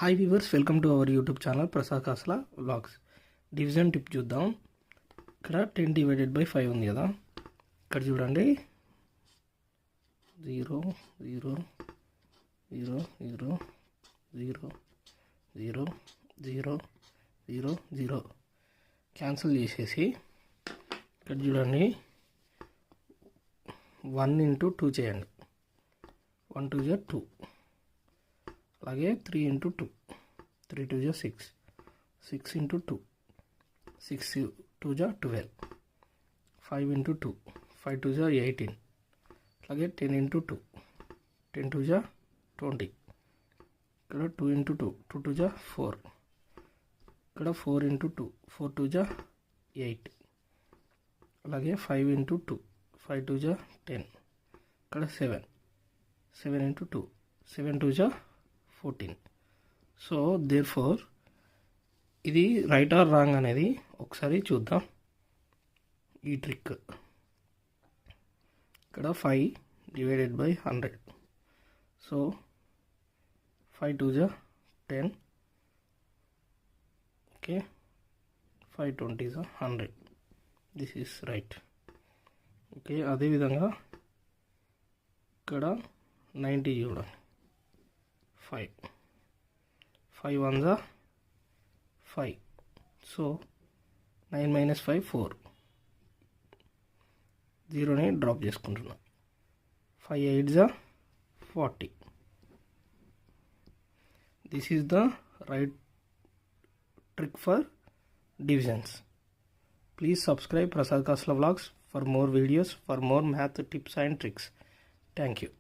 Hi viewers, welcome to our YouTube channel Prasad Kasla vlogs. Division tip చూద్దాం. ఇక్కడ 10/5 ఉంది కదా, ఇక్కడ చూడండి 0 0 0 0 0 0 0 0 0 క్యాన్సిల్ చేసేసి ఇక్కడ చూడండి 1 into 2 చేయండి. 1 2 is 2, అలాగే 3 into 2, 3 2 is 6, 6 into 2, 6 2 is 12, 5 into 2, 5 2 is 18, అలాగే 10 into 2, 10 2 is 20, ఇక్కడ 2 into 2, 2 2 is 4, ఇక్కడ 4 into 2, 4 2 is 8, అలాగే 5 into 2, 5 2 is 10, ఇక్కడ 7, 7 into 2, 7 2 is 14. So therefore ఇది రైట్ ఆర్ రాంగ్ అనేది ఒకసారి చూద్దాం. ఈ ట్రిక్ ఇక్కడ 5/100. So 5 2 is 10, okay, 5 20 is 100. This is right. Okay, అదేవిధంగా ఇక్కడ 90 చూడండి. 5 1s are 5. సో 9 minus 5 4, 0ని డ్రాప్ చేసుకుంటున్నాం. 5 8s are 40. This is the right trick for divisions. Please subscribe Prasad Kasla Vlogs for more videos, for more math tips and tricks. Thank you.